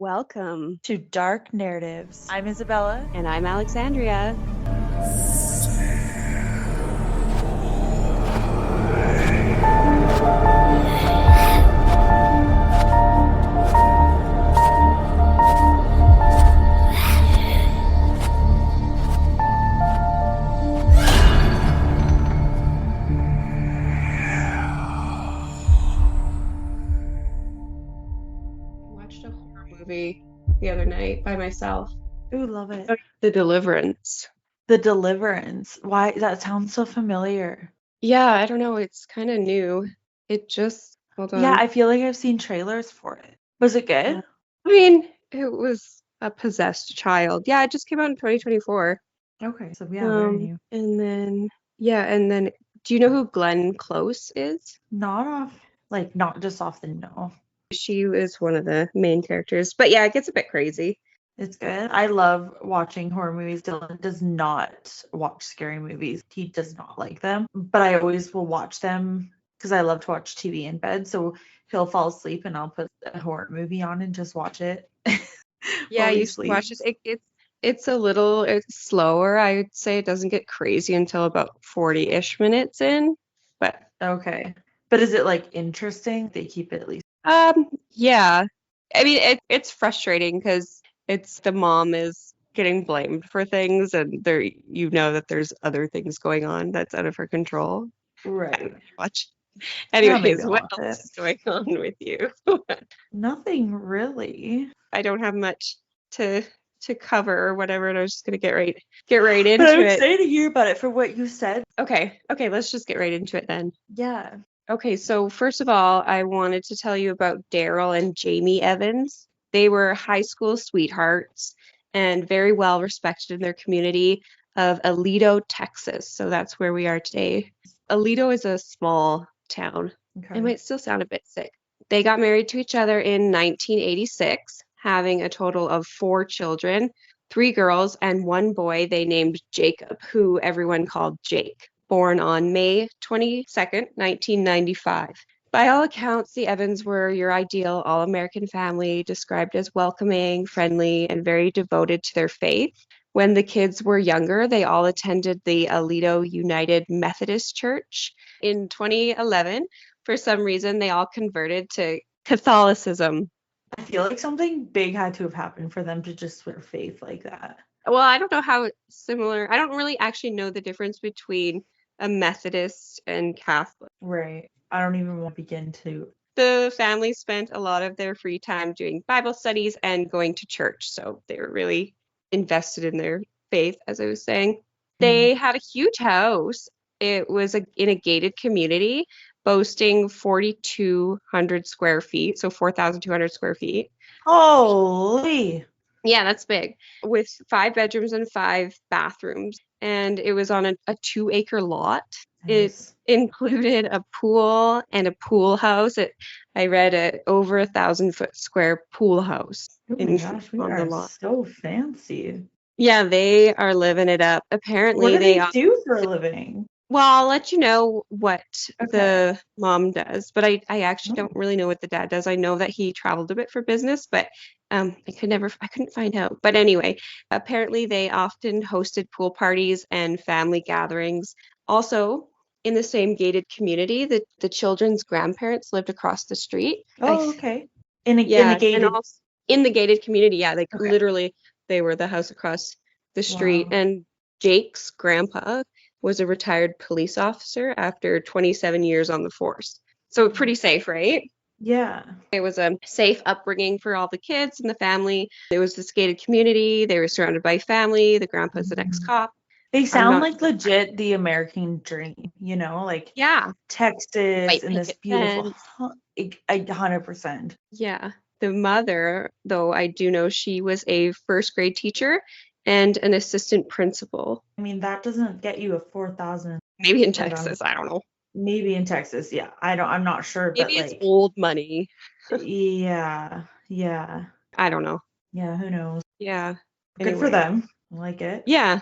Welcome. to Dark Narratives. I'm Isabella. And I'm Alexandria. Watched a horror movie the other night by myself. Ooh, love it. The Deliverance. The Deliverance. Why? That sounds so familiar. Yeah, I don't know. It's kind of new. Hold Yeah, on. I feel like I've seen trailers for it. Was it good? I mean, it was a possessed child. Yeah, it just came out in 2024. Okay, so yeah, very new. And then, do you know who Glenn Close is? Not just off the no. She is one of the main characters. But yeah, it gets a bit crazy. It's good. I love watching horror movies. Dylan does not watch scary movies. He does not like them. But I always will watch them because I love to watch TV in bed. So he'll fall asleep and I'll put a horror movie on and just watch it Yeah, while I he used to watch sleeps. it's slower. I would say it doesn't get crazy until about 40-ish minutes in. But Okay. But is it like interesting? They keep it at least. yeah. I mean it's frustrating because it's the mom is getting blamed for things and that there's other things going on that's out of her control. I don't Right. know much. Yeah, maybe Anyways, I'll what watch else it. is going on with you? Nothing really. I don't have much to cover or whatever, and I was just gonna get right But I'm into it. excited to hear about it for what you said. Okay, let's just get right into it then. Yeah. Okay, so first of all, I wanted to tell you about Daryl and Jamie Evans. They were high school sweethearts and very well respected in their community of Aledo, Texas. So that's where we are today. Aledo is a small town. It Okay. might still sound a bit sick. They got married to each other in 1986, having a total of 4 children, 3 girls and 1 boy they named Jacob, who everyone called Jake, born on May 22nd, 1995. By all accounts, the Evans were your ideal all-American family, described as welcoming, friendly, and very devoted to their faith. When the kids were younger, they all attended the Aledo United Methodist Church. In 2011, for some reason, they all converted to Catholicism. I feel like something big had to have happened for them to just switch faith like that. Well, I don't know how similar, I don't really actually know the difference between a Methodist and Catholic. Right. I don't even want to begin to. The family spent a lot of their free time doing Bible studies and going to church, so they were really invested in their faith, as I was saying. They had a huge house. It was in a gated community, boasting 4,200 square feet, so 4,200 square feet. Holy. Yeah, that's big, with 5 bedrooms and 5 bathrooms. And it was on a 2-acre lot. Nice. It included a pool and a pool house. I read over 1,000-foot square pool house Oh my gosh, we on the are lot. so fancy. Yeah, they are living it up. What Apparently, do they do for a living? well, I'll let you know what Okay. the mom does, but I actually don't really know what the dad does. I know that he traveled a bit for business, but I couldn't find out. But anyway, apparently they often hosted pool parties and family gatherings. Also, in the same gated community, the children's grandparents lived across the street. Oh, okay. In a And gated. also in the gated community, yeah, like Okay. literally they were the house across the street. Wow. And Jake's grandpa was a retired police officer after 27 years on the force. So pretty safe, right? Yeah. It was a safe upbringing for all the kids and the family. It was this gated community. They were surrounded by family. The grandpa's an ex-cop. They I'm sound not like legit the American dream, like Yeah, Texas white and this picket beautiful, fence. 100%. Yeah. The mother, though, I do know she was a first grade teacher and an assistant principal. I mean, that doesn't get you a 4,000. Maybe in Texas, I don't know. Maybe in Texas, yeah. I'm not sure, but Maybe it's like, old money. yeah, I don't know. yeah, who knows? Yeah. Good for Anyway. them. I like it. Yeah.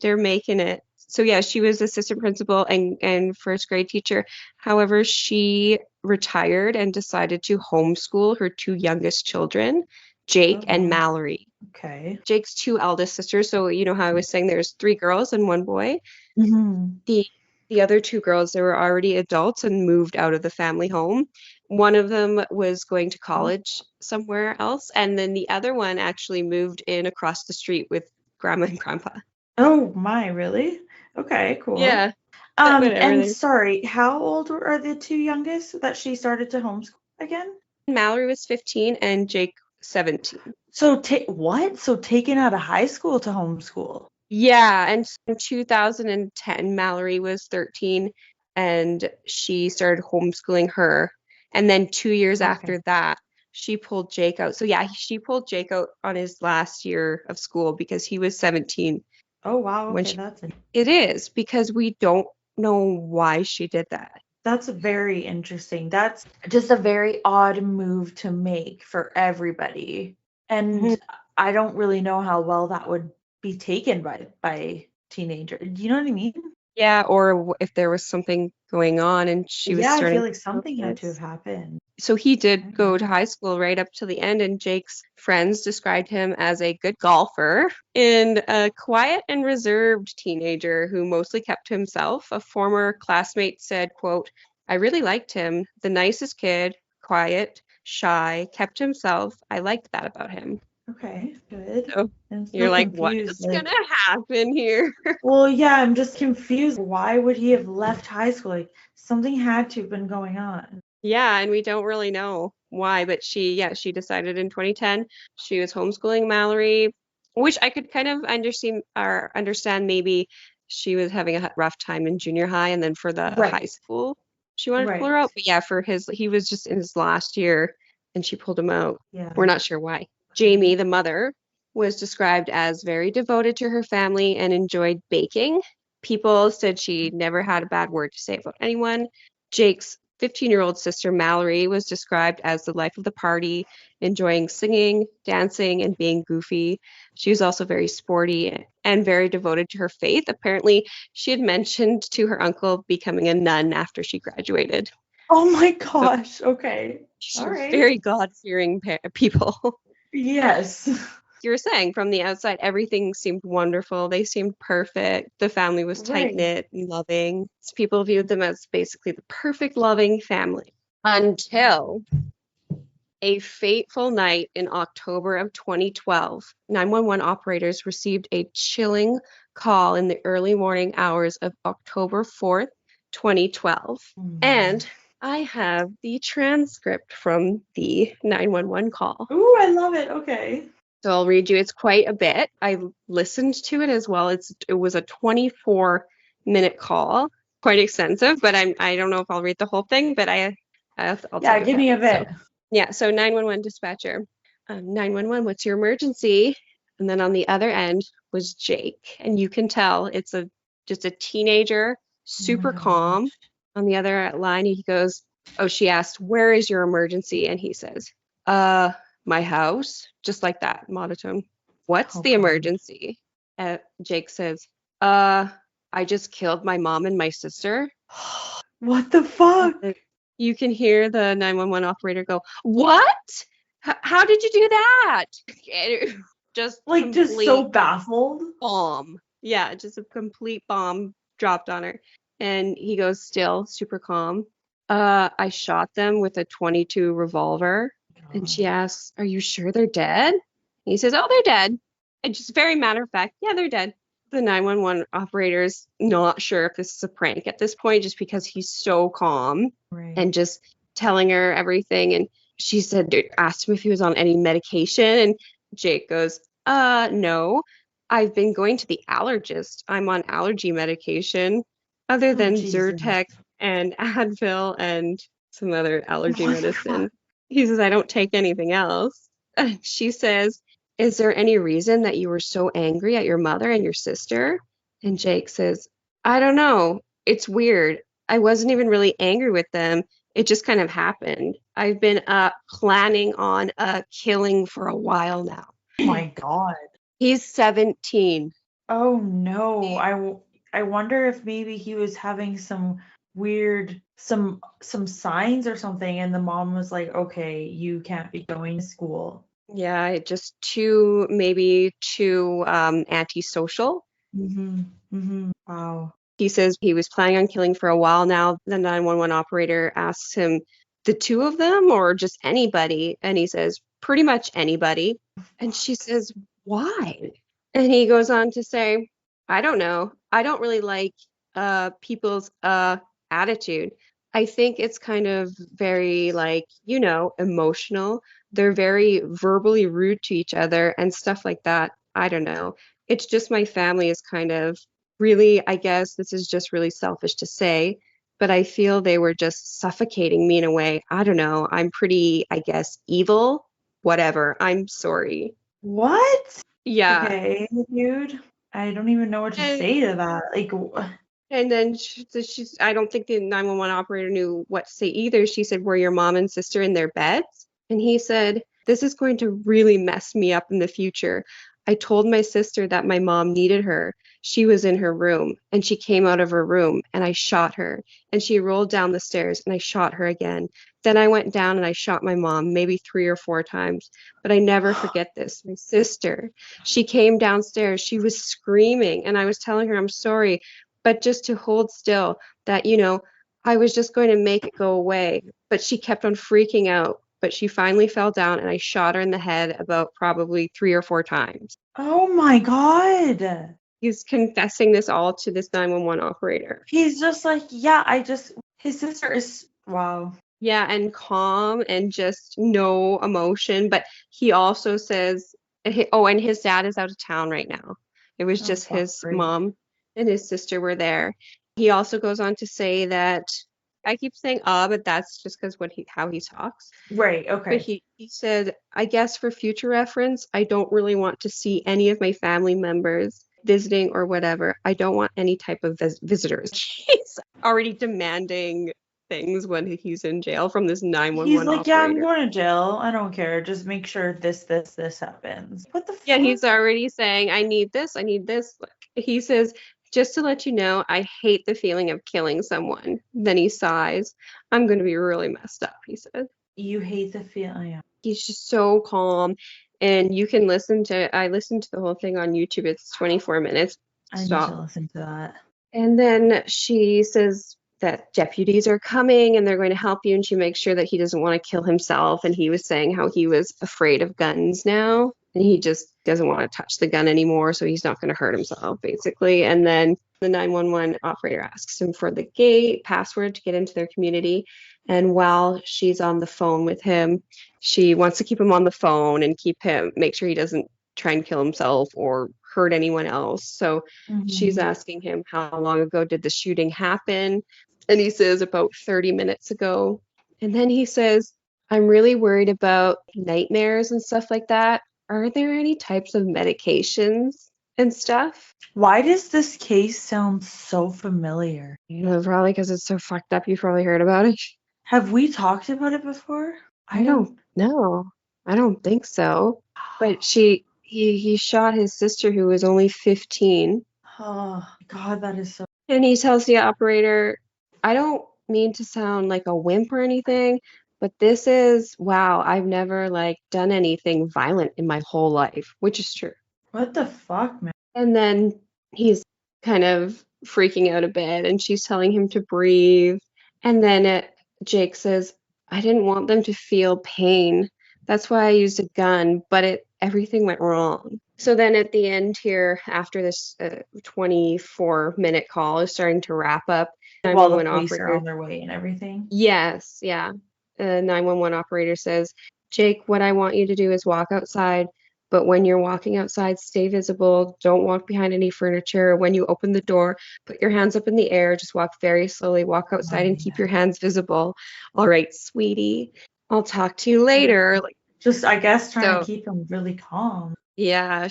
They're making it. So yeah, she was assistant principal and first grade teacher. However, she retired and decided to homeschool her 2 youngest children Jake Oh, and wow. Mallory. Okay. Jake's two eldest sisters. So you know how I was saying there's three girls and one boy. Mm-hmm. The the other two girls, they were already adults and moved out of the family home. One of them was going to Oh. college somewhere else, and then the other one actually moved in across the street with grandma and grandpa. Oh my, really? Okay, cool. Yeah, but whatever. And sorry, how old are the two youngest that she started to homeschool again? Mallory was 15 and Jake 17. So what? So taken out of high school to homeschool. Yeah, and in 2010, Mallory was 13 and she started homeschooling her. And then 2 years Okay. after that, she pulled Jake out. So yeah, she pulled Jake out on his last year of school because he was 17 Oh wow, when okay, she. It is because we don't know why she did that. that's very interesting. That's just a very odd move to make for everybody. And Mhm. I don't really know how well that would be taken by teenager. Do you know what I mean? Yeah, or if there was something going on and she was Yeah, I feel starting like to something had to have notice. happened. So he did Okay. go to high school right up to the end, and Jake's friends described him as a good golfer and a quiet and reserved teenager who mostly kept to himself. A former classmate said, quote, I really liked him. The nicest kid, quiet, shy, kept to himself. I liked that about him. Okay, good. So I'm you're still like, what confused. is gonna happen here? Well, yeah, I'm just confused. Why would he have left high school? Like, something had to have been going on. Yeah, and we don't really know why, but she decided in 2010 she was homeschooling Mallory, which I could kind of understand maybe she was having a rough time in junior high, and then for the high Right, school she wanted to pull her right. out. But yeah, he was just in his last year and she pulled him out. Yeah. We're not sure why. Okay. Jamie, the mother, was described as very devoted to her family and enjoyed baking. People said she never had a bad word to say about anyone. Jake's 15-year-old sister Mallory was described as the life of the party, enjoying singing, dancing, and being goofy. She was also very sporty and very devoted to her faith. Apparently, she had mentioned to her uncle becoming a nun after she graduated. Oh my So gosh. Okay. All right. very God-fearing people. Yes. You were saying from the outside, everything seemed wonderful. They seemed perfect. The family was tight Right. knit and loving. People viewed them as basically the perfect, loving family until a fateful night in October of 2012. 911 operators received a chilling call in the early morning hours of October 4th, 2012. And I have the transcript from the 911 call. Ooh, I love it. Okay. So I'll read you. It's quite a bit. I listened to it as well. It was a 24-minute call, quite extensive, but I don't know if I'll read the whole thing, but I'll tell Yeah, you what give me a happened. So bit. yeah, so 911 dispatcher, 911, what's your emergency? And then on the other end was Jake, and you can tell it's a just a teenager, Oh my super gosh. calm. On the other line, he goes, "Oh," she asked, "Where is your emergency?" And he says, "Uh, my house," just like that, monotone. "What's Oh the God. emergency?" Jake says, "Uh, I just killed my mom and my sister." What the And fuck? then you can hear the 911 operator go, "What? How did you do that?" Just Like, just so complete baffled. bomb. Yeah, just a complete bomb dropped on her. And he goes, still super calm. I shot them with a 22 revolver. And she God. asks, "Are you sure they're dead?" And he says, "Oh, they're dead." And just very matter of fact, "Yeah, they're dead." The 911 operator's not sure if this is a prank at this point, just because he's so calm Right. and just telling her everything. And she said, asked him if he was on any medication. And Jake goes, no, I've been going to the allergist. I'm on allergy medication other Oh than Jesus. Zyrtec and Advil and some other allergy What the fuck? medicine. He says, I don't take anything else. She says, is there any reason that you were so angry at your mother and your sister? And Jake says, I don't know. It's weird. I wasn't even really angry with them. It just kind of happened. I've been planning on killing for a while now. Oh my God. He's 17. Oh no. I wonder if maybe he was having some weird some signs or something and the mom was like, "Okay, you can't be going to school." Yeah, just too, maybe too antisocial. Wow. He says he was planning on killing for a while now. The 911 operator asks him, the two of them or just anybody? And he says, pretty much anybody. And she says, why? And he goes on to say, I don't know. I don't really like people's attitude. I think it's kind of very like, emotional. They're very verbally rude to each other and stuff like that. I don't know. It's just my family is kind of really, I guess this is just really selfish to say, but I feel they were just suffocating me in a way. I don't know. I'm pretty, I guess, evil. Whatever. I'm sorry. What? Yeah. Okay, dude. I don't even know what to And say to that. Like, And then I don't think the 911 operator knew what to say either. She said, were your mom and sister in their beds? And he said, this is going to really mess me up in the future. I told my sister that my mom needed her. She was in her room and she came out of her room and I shot her. And she rolled down the stairs and I shot her again. Then I went down and I shot my mom maybe 3 or 4 times. But I never forget this. My sister, she came downstairs. She was screaming and I was telling her, I'm sorry, but just to hold still that, I was just going to make it go away. But she kept on freaking out. But she finally fell down and I shot her in the head about probably 3 or 4 times. oh my God. He's confessing this all to this 911 operator. He's just like, yeah, his sister is, wow. Yeah, and calm and just no emotion. But he also says, oh, and his dad is out of town right now. It was Oh, just fuck, his great. mom and his sister were there. He also goes on to say that I keep saying but that's just because how he talks. Right, But okay. he said, I guess for future reference, I don't really want to see any of my family members visiting or whatever. I don't want any type of visitors. He's already demanding things when he's in jail from this He's 911 like, yeah, I'm operator. going to jail. I don't care. Just make sure this happens. What the Yeah, fuck? he's already saying, I need this, I need this. Like, he says, just to let you know, I hate the feeling of killing someone. Then he sighs. I'm going to be really messed up, he said. You hate the feeling. Yeah. He's just so calm. And you can I listened to the whole thing on YouTube. It's 24 minutes. I need Stop. to listen to that. And then she says that deputies are coming and they're going to help you. And she makes sure that he doesn't want to kill himself. And he was saying how he was afraid of guns now. And he just doesn't want to touch the gun anymore. So he's not going to hurt himself, basically. And then the 911 operator asks him for the gate password to get into their community. And while she's on the phone with him, she wants to keep him on the phone and make sure he doesn't try and kill himself or hurt anyone else. So she's asking him, how long ago did the shooting happen? And he says, about 30 minutes ago. And then he says, I'm really worried about nightmares and stuff like that. Are there any types of medications and stuff? Why does this case sound so familiar? Probably because it's so fucked up. You've probably heard about it. Have we talked about it before? I don't know. I don't think so. But he shot his sister who was only 15. Oh, God, that is so. And he tells the operator, I don't mean to sound like a wimp or anything, but this is, wow, I've never like done anything violent in my whole life, which is true. What the fuck, man? And then he's kind of freaking out a bit and she's telling him to breathe. And then Jake says, I didn't want them to feel pain. That's why I used a gun, but everything went wrong. So then at the end here, after this 24-minute call is starting to wrap up, While the 911 police are operator, on their way and everything. yes, yeah. 911 operator says, Jake, what I want you to do is walk outside, but when you're walking outside, stay visible. Don't walk behind any furniture. When you open the door, put your hands up in the air. Just walk very slowly. Walk outside and keep your hands visible. All right, sweetie. I'll talk to you later. Like, Just, I guess, trying to so, keep him really calm. yeah,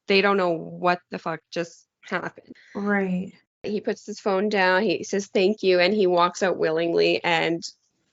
they don't know what the fuck just happened. Right. He puts his phone down, he says thank you, and he walks out willingly, and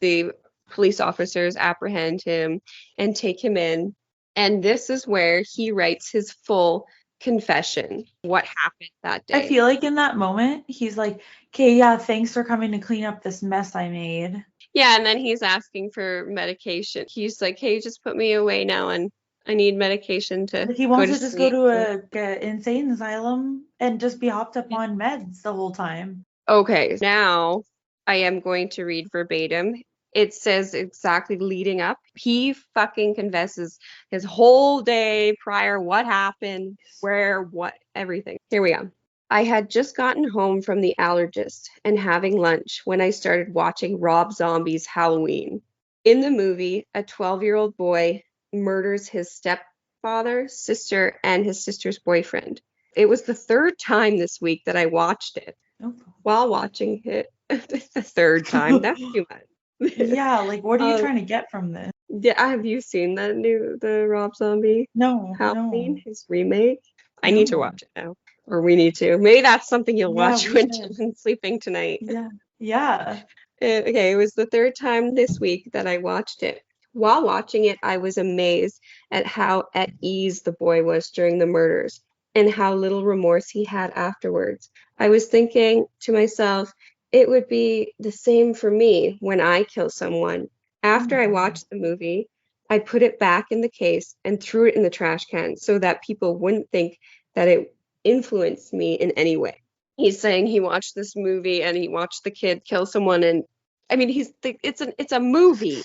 the police officers apprehend him and take him in. And this is where he writes his full confession, what happened that I day. feel like in that moment, he's like, okay, yeah, thanks for coming to clean up this mess I made. Yeah, and then he's asking for medication. He's like, hey, just put me away now and I need medication to Like he go wants to to just go sleep. to a insane asylum and just be hopped up on meds the whole time. Okay, now I am going to read verbatim. It says exactly leading up. He fucking confesses his whole day prior, what happened, where, what, everything. Here we go. I had just gotten home from the allergist and having lunch when I started watching Rob Zombie's Halloween. In the movie, a 12-year-old boy murders his stepfather, sister, and his sister's boyfriend. It was the third time this week that I watched it. Oh. While watching it, the third time, that's too much. Yeah, like what are you Um, trying to get from this? yeah, have you seen the Rob Zombie No, Halloween, no, his remake? I need to no. watch it now, or we need to. Maybe that's something you'll Yeah, watch we when should. I'm sleeping tonight. Yeah, yeah. Okay, it was the third time this week that I watched it. While watching it, I was amazed at how at ease the boy was during the murders and how little remorse he had afterwards. I was thinking to myself, it would be the same for me when I kill someone. Oh my After I God. watched the movie, I put it back in the case and threw it in the trash can so that people wouldn't think that it influenced me in any way. He's saying he watched this movie and he watched the kid kill someone, and I mean it's a movie.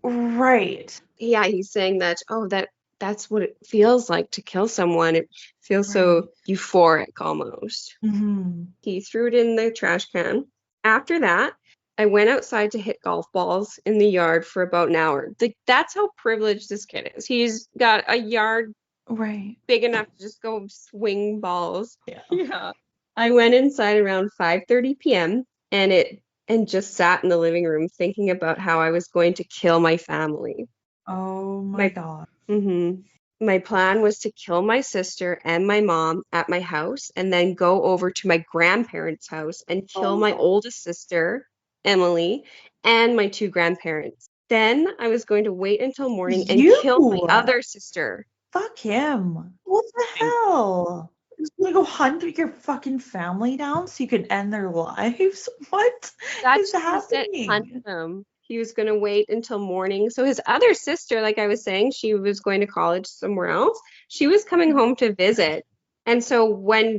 Right. Yeah, he's saying that, oh, that's what it feels like to kill someone. It feels so Right. euphoric almost. Mm-hmm. He threw it in the trash can. After that, I went outside to hit golf balls in the yard for about an hour. That's how privileged this kid is. He's got a yard Right. big enough to just go swing balls. Yeah. Yeah. I went inside around 5:30 p.m. and just sat in the living room thinking about how I was going to kill my family. Oh my My God. my plan was to kill my sister and my mom at my house and then go over to my grandparents' house and kill my oldest sister, Emily, and my two grandparents. Then I was going to wait until morning and You. kill my other sister. Fuck him. What the hell? He's gonna go hunt your fucking family down so you can end their lives? What is That's he said hunt happening? them. He was going to wait until morning. So his other sister, like I was saying, she was going to college somewhere else. She was coming home to visit. And so when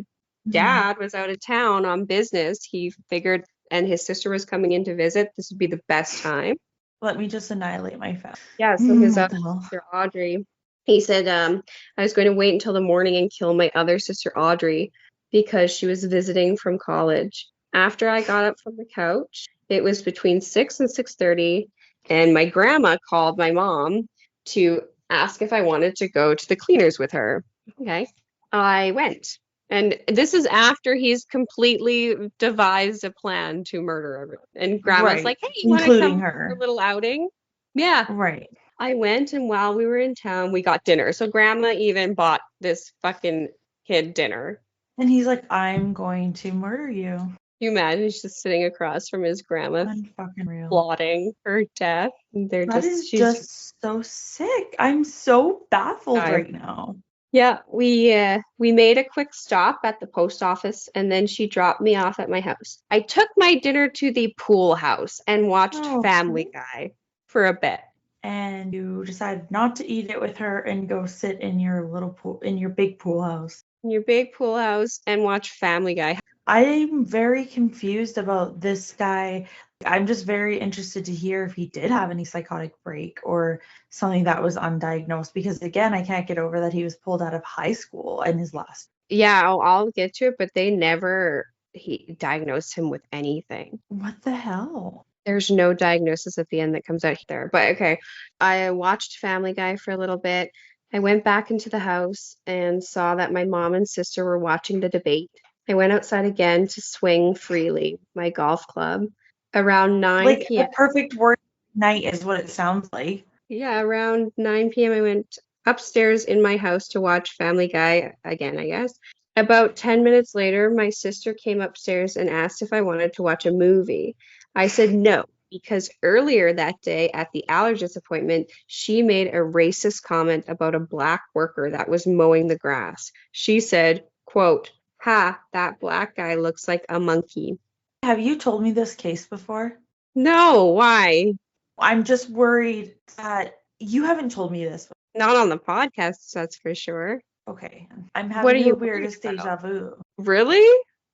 Mhm. dad was out of town on business, he figured, and his sister was coming in to visit, this would be the best time. Let me just annihilate my family. Yeah, so his What other the hell? sister, Audrey, he said, I was going to wait until the morning and kill my other sister, Audrey, because she was visiting from college. After I got up from the couch, it was between 6 and 6:30, and my grandma called my mom to ask if I wanted to go to the cleaners with her. Okay, I went. And this is after he's completely devised a plan to murder everyone. And grandma's Right. like, hey, you want to Including come for a her. little outing? Yeah, Right. I went, and while we were in town, we got dinner. So grandma even bought this fucking kid dinner. And he's like, I'm going to murder you. Can you imagine he's just sitting across from his grandma Unfucking real. plotting her death? And they're That just is she's just so sick. I'm so baffled died. right now. Yeah, we made a quick stop at the post office and then she dropped me off at my house. I took my dinner to the pool house and watched Oh. Family Guy for a bit. And you decided not to eat it with her and go sit in your little pool, in your big pool house. In your big pool house and watch Family Guy. I'm very confused about this guy. I'm just very interested to hear if he did have any psychotic break or something that was undiagnosed because again, I can't get over that he was pulled out of high school in his last. Yeah, I'll get to it, but they never he diagnosed him with anything. What the hell? There's no diagnosis at the end that comes out there. But okay, I watched Family Guy for a little bit. I went back into the house and saw that my mom and sister were watching the debate. I went outside again to swing freely, my golf club. Around 9 Like p.m. a perfect work night is what it sounds like. Yeah, around 9 p.m. I went upstairs in my house to watch Family Guy again, I guess. About 10 minutes later, my sister came upstairs and asked if I wanted to watch a movie. I said no, because earlier that day at the allergist appointment, she made a racist comment about a black worker that was mowing the grass. She said, quote, "Ha, that black guy looks like a monkey." Have you told me this case before? No, why? I'm just worried that you haven't told me this. Not on the podcast, that's for sure. Okay. I'm What are having the you worried weirdest about? deja vu. Really?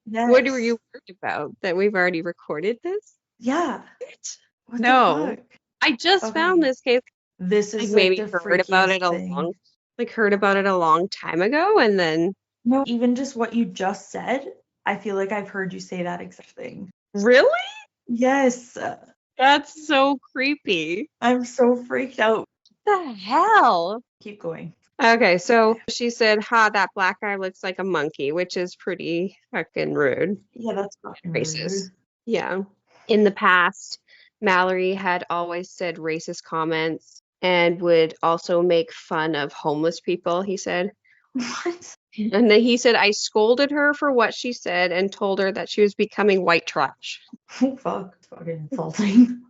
What were Yes. you worried about? That we've already recorded this? Yeah. What? What the No. fuck? I just found Okay. this case. This Like is like maybe the heard about freakiest it a thing. long time ago, and then No, even just what you just said, I feel like I've heard you say that exact thing. really? Yes. That's so creepy. I'm so freaked out. What the hell? Keep going. Okay, so she said, "Ha, that black guy looks like a monkey," which is pretty fucking rude. Yeah, that's fucking Racist. rude. Yeah. In the past, Mallory had always said racist comments and would also make fun of homeless people, he said. What? And then he said, "I scolded her for what she said and told her that she was becoming white trash." Oh, fuck. It's fucking insulting.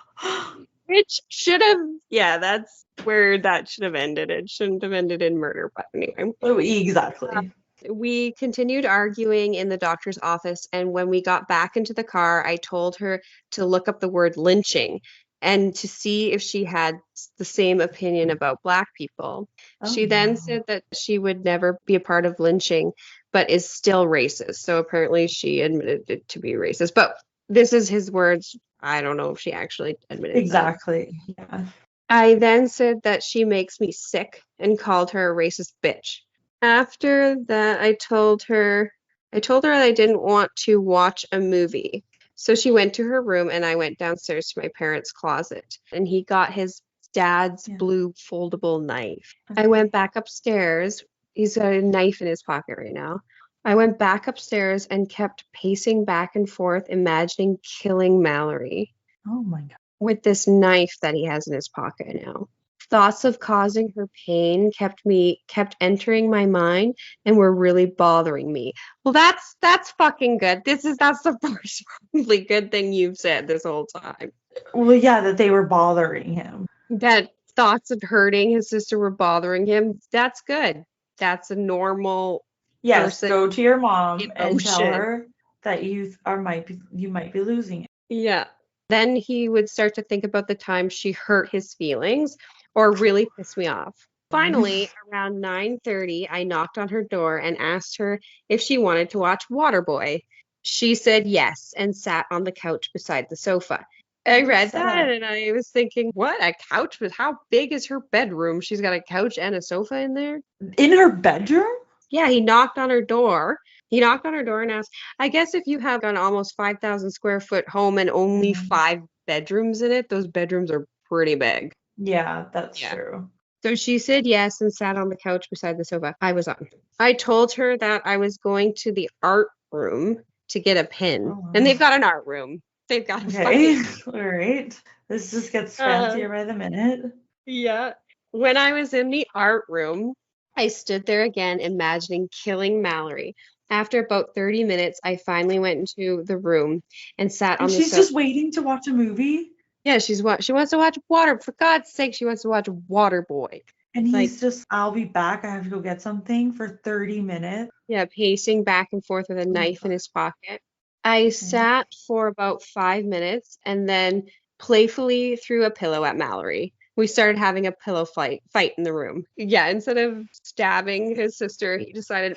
Which should have, yeah, that's where that should have ended. It shouldn't have ended in murder, but anyway. Oh, exactly. We continued arguing in the doctor's office, and when we got back into the car, I told her to look up the word lynching and to see if she had the same opinion about Black people. Oh, She then no. said that she would never be a part of lynching, but is still racist. So apparently she admitted it to be racist. But this is his words. I don't know if she actually admitted that. Exactly. Yeah. I then said that she makes me sick and called her a racist bitch. After that, I told her I didn't want to watch a movie. So she went to her room and I went downstairs to my parents' closet and he got his dad's Yeah. blue foldable knife. I Okay. went back upstairs. He's got a knife in his pocket right now. I went back upstairs and kept pacing back and forth, imagining killing Mallory Oh my God. with this knife that he has in his pocket now. Thoughts of causing her pain kept entering my mind and were really bothering me. Well, that's fucking good. That's the first really good thing you've said this whole time. Well, yeah, that they were bothering him. That thoughts of hurting his sister were bothering him. That's good. That's a normal Yes, person go to your mom and tell emotion. her that you might be losing it. Yeah. Then he would start to think about the time she hurt his feelings or really pissed me off. Finally, around 9:30, I knocked on her door and asked her if she wanted to watch Waterboy. She said yes and sat on the couch beside the sofa. I read Set that up. and I was thinking, what, a couch? But how big is her bedroom? She's got a couch and a sofa in there? In her bedroom? Yeah, he knocked on her door. He knocked on her door and asked, I guess if you have an almost 5,000 square foot home and only Mhm. 5 bedrooms in it, those bedrooms are pretty big. Yeah, that's Yeah. true. So she said yes and sat on the couch beside the sofa I was on. I told her that I was going to the art room to get a pin. Oh, And wow. they've got an art room. They've got a Okay. fucking All right. This just gets uh, fancier by the minute. yeah. When I was in the art room, I stood there again, imagining killing Mallory. After about 30 minutes, I finally went into the room and sat And on the she's sofa. just waiting to watch a movie. Yeah, she wants to watch Water. For God's sake, she wants to watch Waterboy. And Like, he's just, I'll be back. I have to go get something for 30 minutes. yeah, pacing back and forth with a Oh, knife in fuck. his pocket. I sat for about 5 minutes and then playfully threw a pillow at Mallory. We started having a pillow fight in the room. Yeah, instead of stabbing his sister, he decided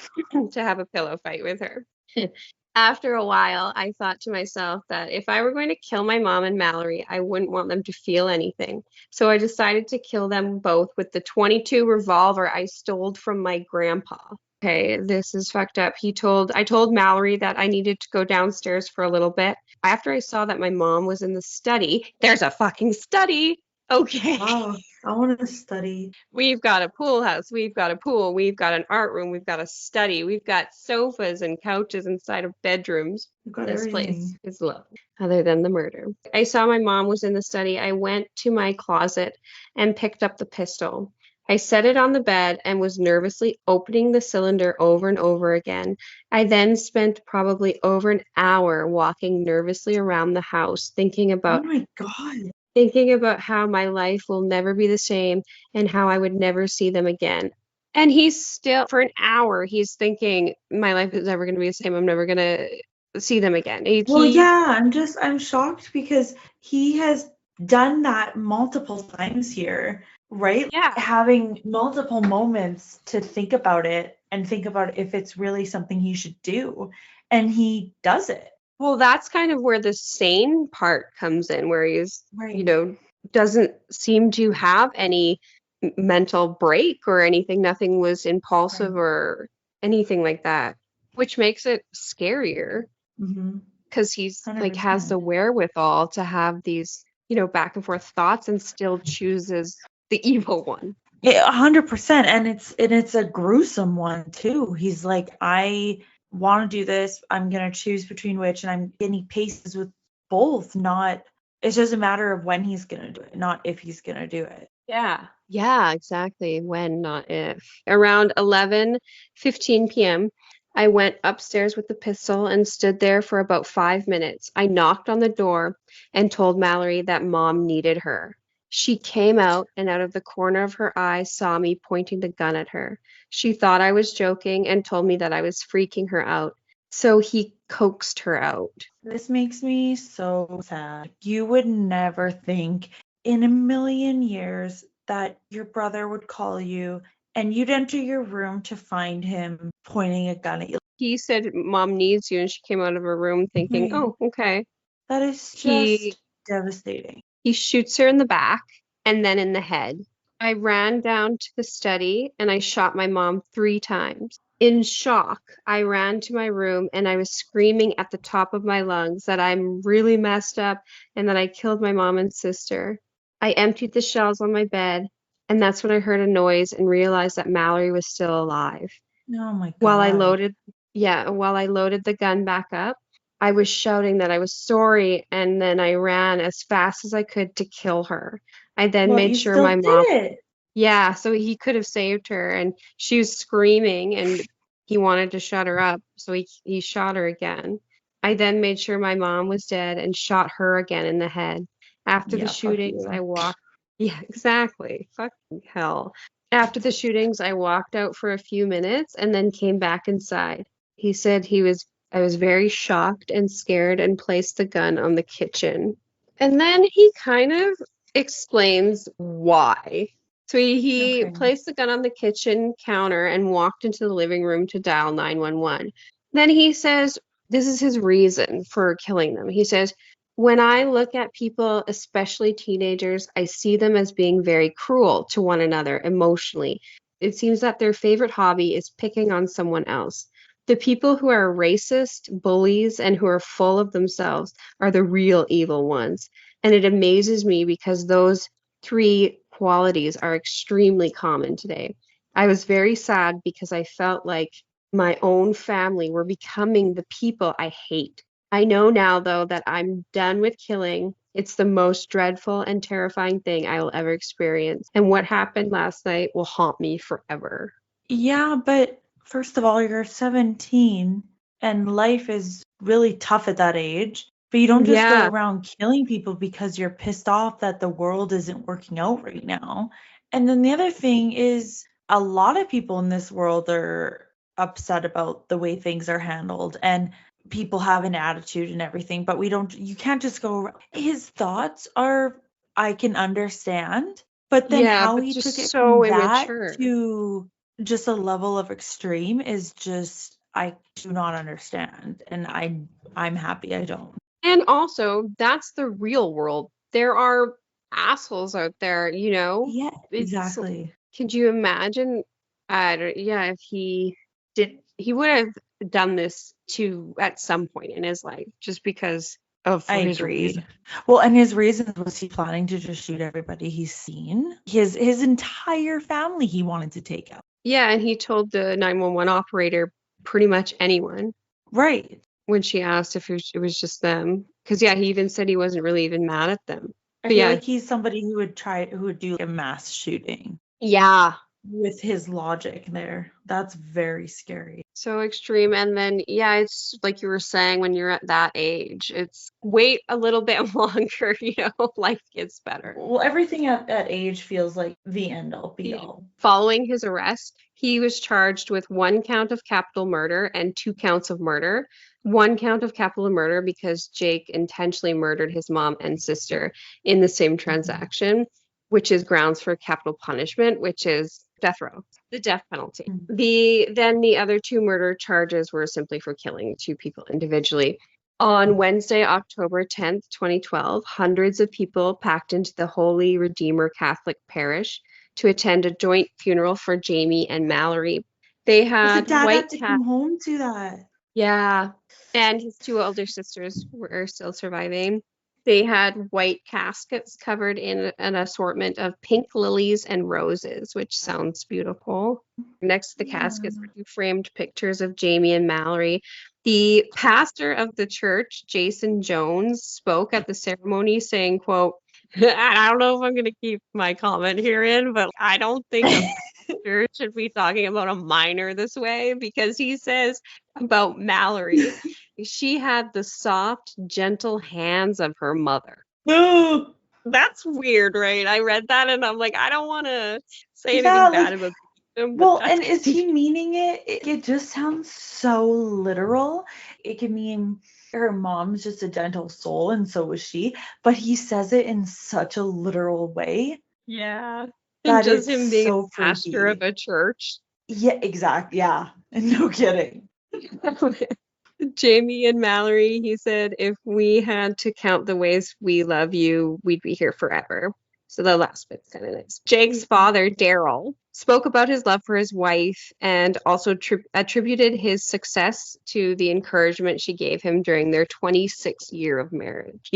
to have a pillow fight with her. After a while, I thought to myself that if I were going to kill my mom and Mallory, I wouldn't want them to feel anything. So I decided to kill them both with the .22 revolver I stole from my grandpa. Okay, this is fucked up. I told Mallory that I needed to go downstairs for a little bit. After I saw that my mom was in the study, there's a fucking study. Okay. Wow. I want to study. We've got a pool house, we've got a pool, we've got an art room, we've got a study, we've got sofas and couches inside of bedrooms. You've got This place everything. is lovely, other than the murder. I saw my mom was in the study. I went to my closet and picked up the pistol. I set it on the bed and was nervously opening the cylinder over and over again. I then spent probably over an hour walking nervously around the house, Oh my God. thinking about how my life will never be the same and how I would never see them again. And he's still, for an hour, he's thinking, my life is never going to be the same. I'm never going to see them again. Well, yeah, I'm shocked because he has done that multiple times here right? Yeah. Having multiple moments to think about it and think about if it's really something he should do. And he does it. Well, that's kind of where the sane part comes in, where he's, Right. doesn't seem to have any mental break or anything. Nothing was impulsive Right. or anything like that, which makes it scarier Mm-hmm. because he's like has 100%. the wherewithal to have these, back and forth thoughts and still chooses the evil one. Yeah, 100%. And it's a gruesome one too. He's like, I want to do this. I'm gonna choose between which, and he paces with both. Not it doesn't matter of when he's gonna do it, not if he's gonna do it. Yeah. Yeah, exactly. When, not if. Around 11:15 p.m., I went upstairs with the pistol and stood there for about 5 minutes. I knocked on the door and told Mallory that mom needed her. She came out and out of the corner of her eye saw me pointing the gun at her. She thought I was joking and told me that I was freaking her out. So he coaxed her out. This makes me so sad. You would never think in a million years that your brother would call you and you'd enter your room to find him pointing a gun at you. He said mom needs you, and she came out of her room thinking, Right. oh, okay. That is He just devastating. He shoots her in the back and then in the head. I ran down to the study and I shot my mom 3 times. In shock, I ran to my room and I was screaming at the top of my lungs that I'm really messed up and that I killed my mom and sister. I emptied the shells on my bed, and that's when I heard a noise and realized that Mallory was still alive. Oh my While I God. loaded, yeah, while I loaded the gun back up, I was shouting that I was sorry, and then I ran as fast as I could to kill her. I then Well, made you sure still my did mom, it. yeah, so he could have saved her, and she was screaming, and he wanted to shut her up, so he shot her again. I then made sure my mom was dead and shot her again in the head. After the Yeah, fuck shootings, I you. walked, yeah, exactly. Fucking hell. After the shootings, I walked out for a few minutes and then came back inside. He said I was very shocked and scared and placed the gun on the kitchen. And then he kind of explains why. So he Okay. placed the gun on the kitchen counter and walked into the living room to dial 911. Then he says this is his reason for killing them. He says, when I look at people, especially teenagers, I see them as being very cruel to one another emotionally. It seems that their favorite hobby is picking on someone else. The people who are racist, bullies, and who are full of themselves are the real evil ones. And it amazes me because those three qualities are extremely common today. I was very sad because I felt like my own family were becoming the people I hate. I know now, though, that I'm done with killing. It's the most dreadful and terrifying thing I will ever experience. And what happened last night will haunt me forever. Yeah, but first of all, you're 17 and life is really tough at that age. But you don't just go Yeah, around killing people because you're pissed off that the world isn't working out right now. And then the other thing is, a lot of people in this world are upset about the way things are handled and people have an attitude and everything, but you can't just go his thoughts are, I can understand, but then yeah, how but he took just it so from that immature. to just a level of extreme is just, I do not understand, and I'm happy I don't. And also, that's the real world. There are assholes out there, you know? Yeah, It's, exactly. could you imagine? I don't, yeah, if he would have done this to at some point in his life just because of I for his reason. agree. Well, and his reasons was he planning to just shoot everybody he's seen? His entire family he wanted to take out. Yeah, and he told the 911 operator pretty much anyone Right. when she asked if it was just them. Because, yeah, he even said he wasn't really even mad at them. I But feel yeah, like he's somebody who would do a mass shooting yeah, with his logic there. That's very scary. so extreme. And then, yeah, it's like you were saying, when you're at that age, it's wait a little bit longer, life gets better. Well, everything at that age feels like the end all be all. Following his arrest, he was charged with 1 count of capital murder and 2 counts of murder. 1 count of capital murder because Jake intentionally murdered his mom and sister in the same Mhm. transaction. which is grounds for capital punishment, which is death row, the death penalty. Mm. The other two murder charges were simply for killing two people individually. On Wednesday, October 10th, 2012, hundreds of people packed into the Holy Redeemer Catholic Parish to attend a joint funeral for Jamie and Mallory. They The had dad white had to come home to that. yeah. And his two older sisters were still surviving. They had white caskets covered in an assortment of pink lilies and roses, which sounds beautiful. Next to the caskets were two framed pictures of Jamie and Mallory. The pastor of the church, Jason Jones, spoke at the ceremony saying, quote, I don't know if I'm going to keep my comment here in, but I don't think a pastor should be talking about a minor this way, because he says about Mallory, she had the soft, gentle hands of her mother. No. That's weird, right? I read that and I'm like, I don't want to say anything Yeah, bad like, about them, but well, that's and is he meaning it? It just sounds so literal. It could mean her mom's just a gentle soul, and so was she, but he says it in such a literal way yeah. And that just him it's being so a pastor of freaky. a church. Yeah, exactly. Yeah, no kidding. Jamie and Mallory, he said, if we had to count the ways we love you, we'd be here forever. So the last bit's kind of nice. Jake's father, Daryl, spoke about his love for his wife and also attributed his success to the encouragement she gave him during their 26 years of marriage.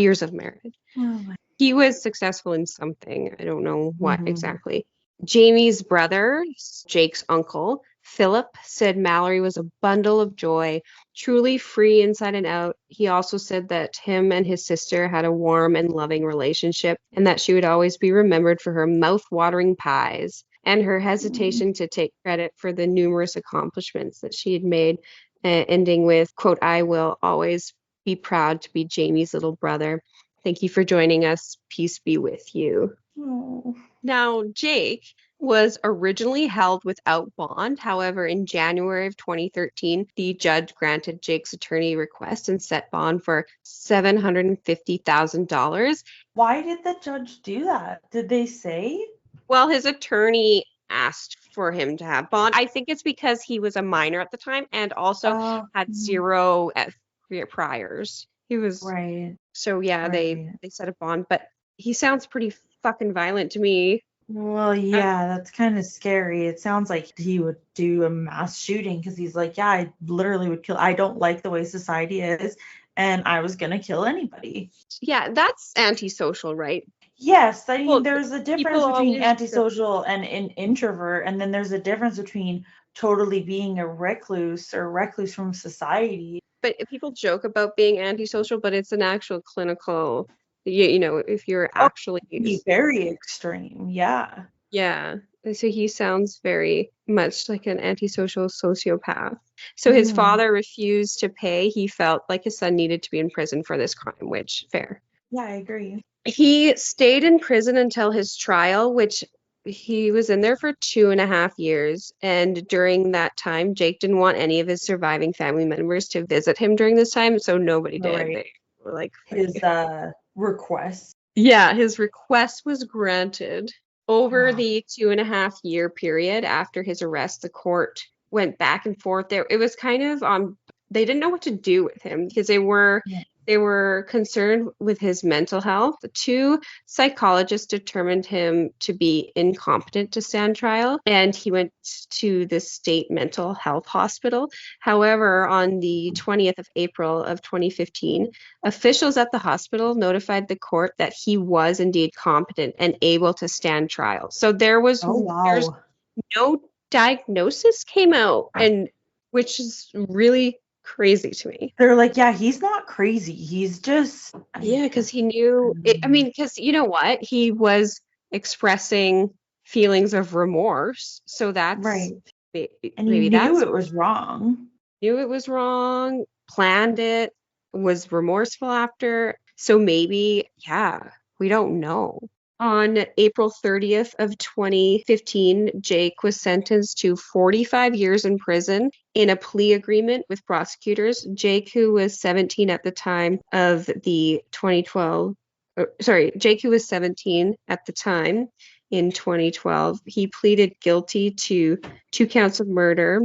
Oh my. He was successful in something. I don't know what Mhm. exactly. Jamie's brother, Jake's uncle, Philip, said Mallory was a bundle of joy, truly free inside and out. He also said that him and his sister had a warm and loving relationship, and that she would always be remembered for her mouth-watering pies and her hesitation to take credit for the numerous accomplishments that she had made, ending with, quote, I will always be proud to be Jamie's little brother. Thank you for joining us. Peace be with you. Oh. Now, Jake was originally held without bond. However, in January of 2013, the judge granted Jake's attorney request and set bond for $750,000. Why did the judge do that? Did they say? Well, his attorney asked for him to have bond. I think it's because he was a minor at the time and also had zero priors. He was Right. so yeah, Right. they set a bond, but he sounds pretty fucking violent to me. Well, yeah, that's kind of scary. It sounds like he would do a mass shooting because he's like, yeah, I literally would kill. I don't like the way society is, and I was gonna kill anybody. Yeah, that's antisocial, right? Yes, I mean, Well, there's a difference people between always antisocial and an introvert, and then there's a difference between totally being a recluse or recluse from society. but people joke about being antisocial, but it's an actual clinical, you know, if you're Oh, actually be very extreme. Yeah. yeah. So he sounds very much like an antisocial sociopath. So his father refused to pay. He felt like his son needed to be in prison for this crime, which fair. Yeah, I agree. He stayed in prison until his trial, which he was in there for 2.5 years. And during that time, Jake didn't want any of his surviving family members to visit him during this time, so nobody did. Right. They were like, His request. yeah, his request was granted. Over the 2.5 year period after his arrest, the court went back and forth. There, it was kind of they didn't know what to do with him because they were concerned with his mental health. The two psychologists determined him to be incompetent to stand trial, and he went to the state mental health hospital. However, on the 20th of April of 2015, officials at the hospital notified the court that he was indeed competent and able to stand trial. So there's no diagnosis came out, and which is really crazy to me. They're like, yeah, he's not crazy. He's just because he knew it. I mean, because you know what? He was expressing feelings of remorse. So that's right. And maybe he that's knew it was wrong. Knew it was wrong, planned it, was remorseful after. So maybe, yeah, we don't know. On April 30th of 2015, Jake was sentenced to 45 years in prison in a plea agreement with prosecutors. Jake, who was 17 at the time of the 2012 Jake, who was 17 at the time in 2012, he pleaded guilty to 2 counts of murder.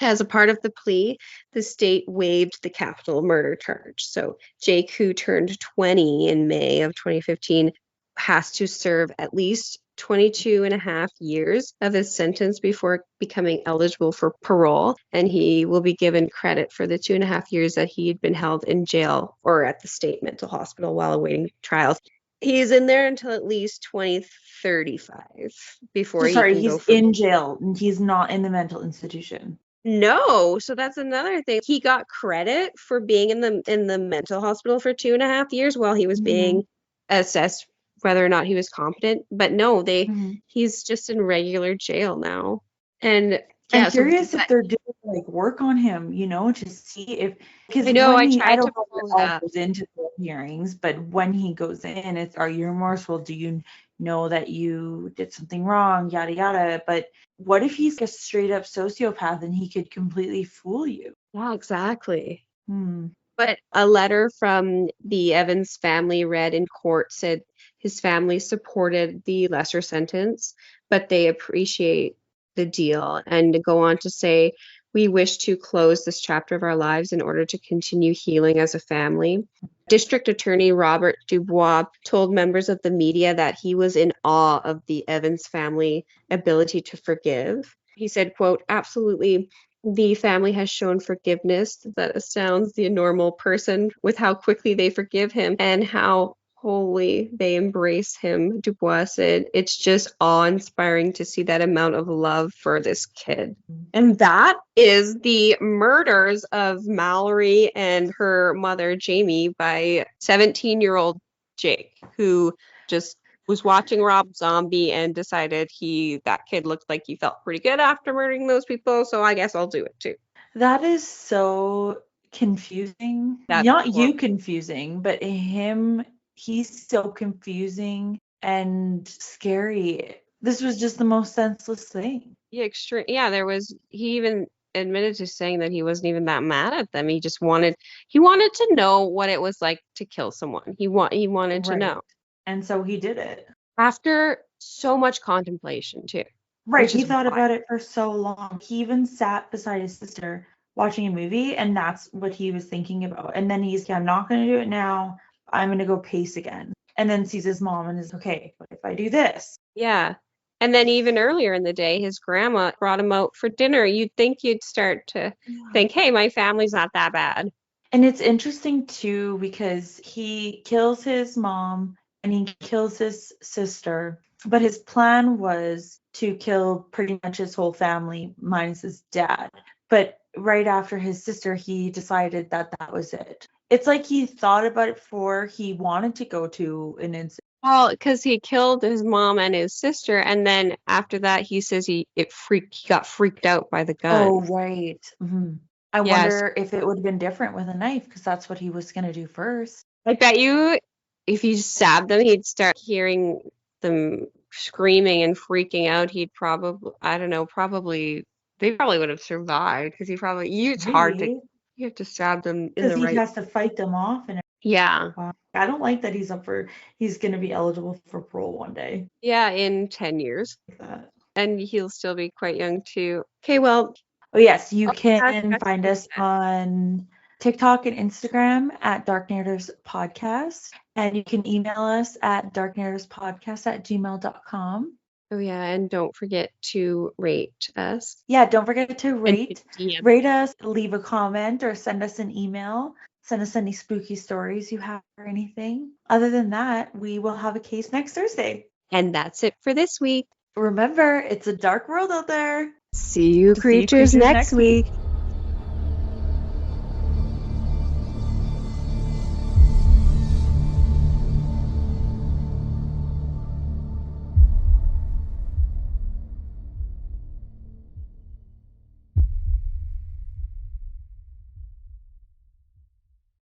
As a part of the plea, the state waived the capital murder charge. So Jake, who turned 20 in May of 2015, has to serve at least 22 and a half years of his sentence before becoming eligible for parole. And he will be given credit for the 2.5 years that he had been held in jail or at the state mental hospital while awaiting trial. He's in there until at least 2035 before So he sorry, can go he's for. in jail and he's not in the mental institution. No, so that's another thing. He got credit for being in the mental hospital for 2.5 years while he was being assessed whether or not he was competent. But no, he's just in regular jail now. And I'm yeah, so curious if they're doing like work on him, to see if, because I know I I tried don't to know pull if it it all up. goes into the hearings, but when he goes in, are you remorseful? Do you know that you did something wrong? Yada yada. But what if he's a straight up sociopath and he could completely fool you? Yeah, exactly. But a letter from the Evans family read in court said his family supported the lesser sentence, but they appreciate the deal and go on to say, we wish to close this chapter of our lives in order to continue healing as a family. District Attorney Robert Dubois told members of the media that he was in awe of the Evans family ability to forgive. He said, quote, absolutely, the family has shown forgiveness that astounds the normal person with how quickly they forgive him and how wholly they embrace him, Dubois said. It's just awe-inspiring to see that amount of love for this kid. And that is the murders of Mallory and her mother, Jamie, by 17-year-old Jake, who just was watching Rob Zombie and decided that kid looked like he felt pretty good after murdering those people, so I guess I'll do it too. That is so confusing. Not you confusing, but him, he's so confusing and scary. This was just the most senseless thing. Yeah, extreme. Yeah, he even admitted to saying that he wasn't even that mad at them. He just wanted to know what it was like to kill someone. He wanted to know. And so he did it. After so much contemplation too. Right, he thought about it for so long. He even sat beside his sister watching a movie, and that's what he was thinking about. And then he's, I'm not going to do it now. I'm going to go pace again. And then sees his mom and is, okay, what if I do this? Yeah. And then even earlier in the day, his grandma brought him out for dinner. You'd think you'd start to think, hey, my family's not that bad. And it's interesting, too, because he kills his mom and he kills his sister. But his plan was to kill pretty much his whole family minus his dad. But right after his sister, he decided that was it. It's like he thought about it before he wanted to go to an incident. Well, because he killed his mom and his sister, and then after that, he says he got freaked out by the gun. Oh, right. I wonder if it would have been different with a knife, because that's what he was going to do first. I bet you if he stabbed them, he'd start hearing them screaming and freaking out. He'd probably, I don't know, they probably would have survived because it's hard to, you have to stab them in the right. Because he has to fight them off. Yeah. Wow. I don't like that he's going to be eligible for parole one day. Yeah, in 10 years. And he'll still be quite young too. Okay, well. Oh, yes, you can find us on TikTok and Instagram at Darknarrativespodcast. And you can email us at darknarrativespodcast@gmail.com. Oh, yeah, and don't forget to rate us. Yeah, don't forget to rate us, leave a comment, or send us an email. Send us any spooky stories you have or anything. Other than that, we will have a case next Thursday. And that's it for this week. Remember, it's a dark world out there. See you creatures next week.